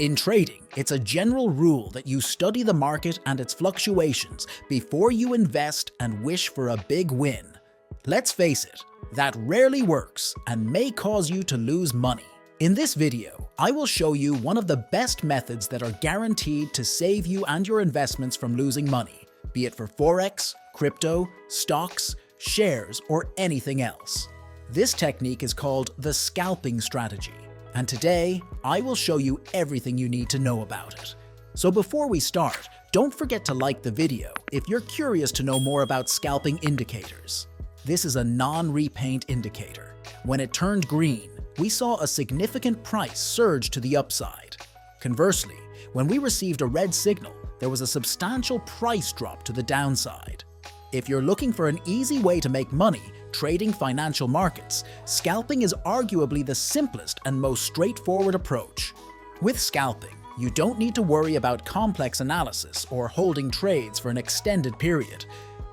In trading, it's a general rule that you study the market and its fluctuations before you invest and wish for a big win. Let's face it, that rarely works and may cause you to lose money. In this video, I will show you one of the best methods that are guaranteed to save you and your investments from losing money, be it for Forex, crypto, stocks, shares, or anything else. This technique is called the scalping strategy, and today I will show you everything you need to know about it. So before we start, don't forget to like the video if you're curious to know more about scalping indicators. This is a non-repaint indicator. When it turned green, we saw a significant price surge to the upside. Conversely, when we received a red signal, there was a substantial price drop to the downside. If you're looking for an easy way to make money trading financial markets, scalping is arguably the simplest and most straightforward approach. With scalping, you don't need to worry about complex analysis or holding trades for an extended period.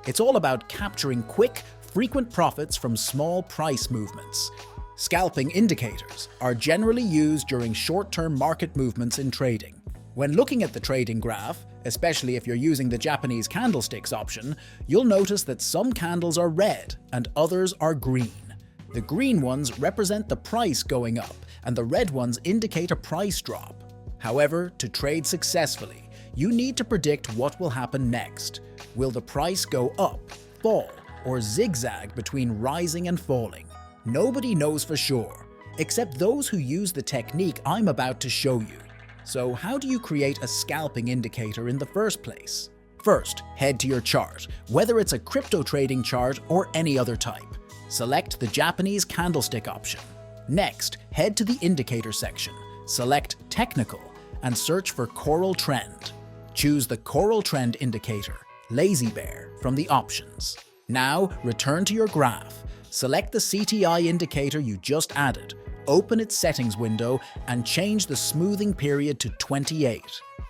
It's all about capturing quick, frequent profits from small price movements. Scalping indicators are generally used during short-term market movements in trading. When looking at the trading graph, especially if you're using the Japanese candlesticks option, you'll notice that some candles are red and others are green. The green ones represent the price going up, and the red ones indicate a price drop. However, to trade successfully, you need to predict what will happen next. Will the price go up, fall, or zigzag between rising and falling? Nobody knows for sure, except those who use the technique I'm about to show you. So how do you create a scalping indicator in the first place? First, head to your chart, whether it's a crypto trading chart or any other type. Select the Japanese candlestick option. Next, head to the indicator section, select Technical, and search for Coral Trend. Choose the Coral Trend indicator, Lazy Bear, from the options. Now, return to your graph. Select the CTI indicator you just added, open its settings window, and change the smoothing period to 28.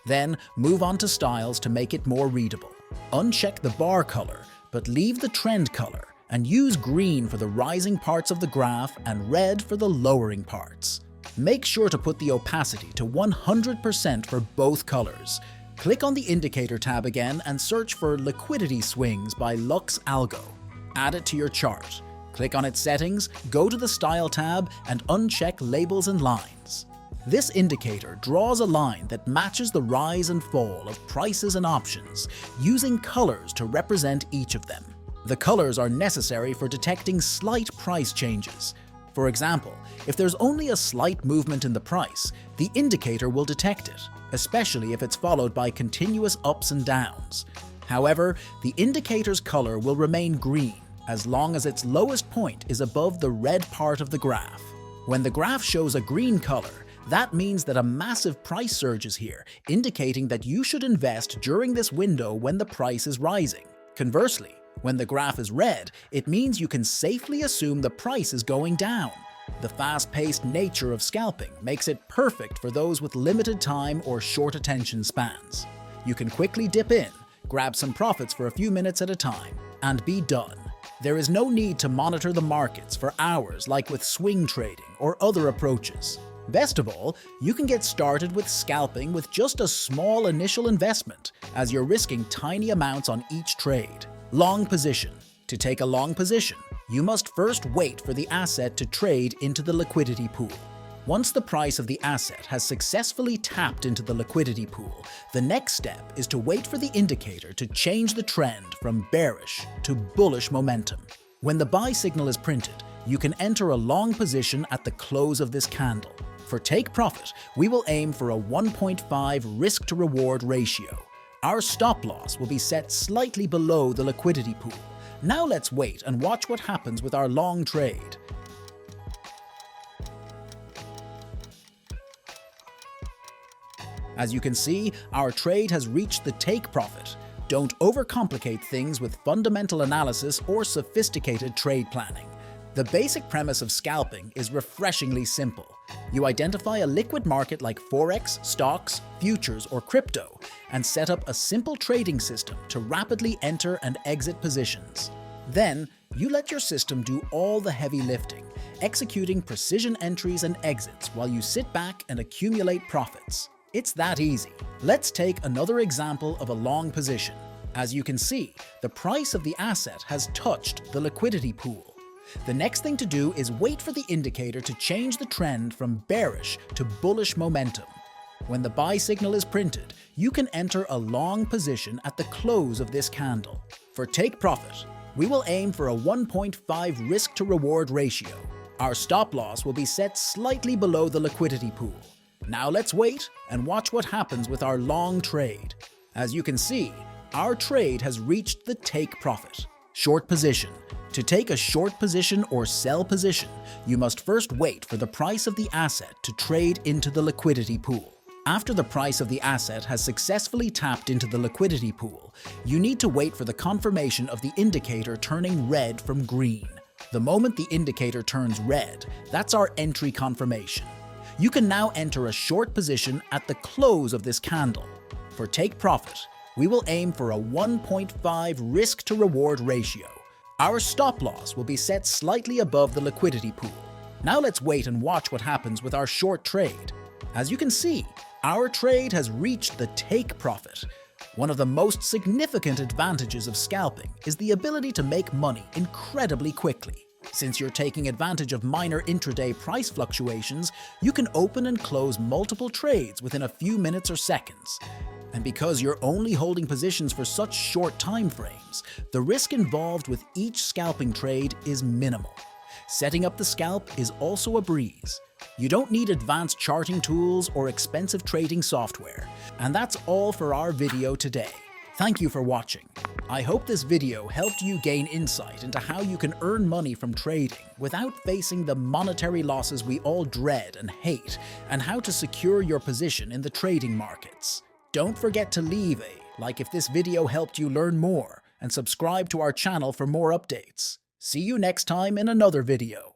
Then, move on to styles to make it more readable. Uncheck the bar color, but leave the trend color, and use green for the rising parts of the graph and red for the lowering parts. Make sure to put the opacity to 100% for both colors. Click on the Indicator tab again and search for Liquidity Swings by Lux Algo. Add it to your chart. Click on its settings, go to the Style tab, and uncheck Labels and Lines. This indicator draws a line that matches the rise and fall of prices and options, using colors to represent each of them. The colors are necessary for detecting slight price changes. For example, if there's only a slight movement in the price, the indicator will detect it, especially if it's followed by continuous ups and downs. However, the indicator's color will remain green as long as its lowest point is above the red part of the graph. When the graph shows a green color, that means that a massive price surge is here, indicating that you should invest during this window when the price is rising. Conversely, when the graph is red, it means you can safely assume the price is going down. The fast-paced nature of scalping makes it perfect for those with limited time or short attention spans. You can quickly dip in, grab some profits for a few minutes at a time, and be done. There is no need to monitor the markets for hours like with swing trading or other approaches. Best of all, you can get started with scalping with just a small initial investment, as you're risking tiny amounts on each trade. Long position. To take a long position, you must first wait for the asset to trade into the liquidity pool. Once the price of the asset has successfully tapped into the liquidity pool, the next step is to wait for the indicator to change the trend from bearish to bullish momentum. When the buy signal is printed, you can enter a long position at the close of this candle. For take profit, we will aim for a 1.5 risk-to-reward ratio. Our stop loss will be set slightly below the liquidity pool. Now let's wait and watch what happens with our long trade. As you can see, our trade has reached the take profit. Don't overcomplicate things with fundamental analysis or sophisticated trade planning. The basic premise of scalping is refreshingly simple. You identify a liquid market like Forex, stocks, futures, or crypto, and set up a simple trading system to rapidly enter and exit positions. Then, you let your system do all the heavy lifting, executing precision entries and exits while you sit back and accumulate profits. It's that easy. Let's take another example of a long position. As you can see, the price of the asset has touched the liquidity pool. The next thing to do is wait for the indicator to change the trend from bearish to bullish momentum. When the buy signal is printed, you can enter a long position at the close of this candle. For take profit, we will aim for a 1.5 risk to reward ratio. Our stop loss will be set slightly below the liquidity pool. Now let's wait and watch what happens with our long trade. As you can see, our trade has reached the take profit. Short position. To take a short position or sell position, you must first wait for the price of the asset to trade into the liquidity pool. After the price of the asset has successfully tapped into the liquidity pool, you need to wait for the confirmation of the indicator turning red from green. The moment the indicator turns red, that's our entry confirmation. You can now enter a short position at the close of this candle. For take profit, we will aim for a 1.5 risk to reward ratio. Our stop loss will be set slightly above the liquidity pool. Now let's wait and watch what happens with our short trade. As you can see, our trade has reached the take profit. One of the most significant advantages of scalping is the ability to make money incredibly quickly. Since you're taking advantage of minor intraday price fluctuations, you can open and close multiple trades within a few minutes or seconds. And because you're only holding positions for such short time frames, the risk involved with each scalping trade is minimal. Setting up the scalp is also a breeze. You don't need advanced charting tools or expensive trading software. And that's all for our video today. Thank you for watching. I hope this video helped you gain insight into how you can earn money from trading without facing the monetary losses we all dread and hate, and how to secure your position in the trading markets. Don't forget to leave a like if this video helped you learn more, and subscribe to our channel for more updates. See you next time in another video.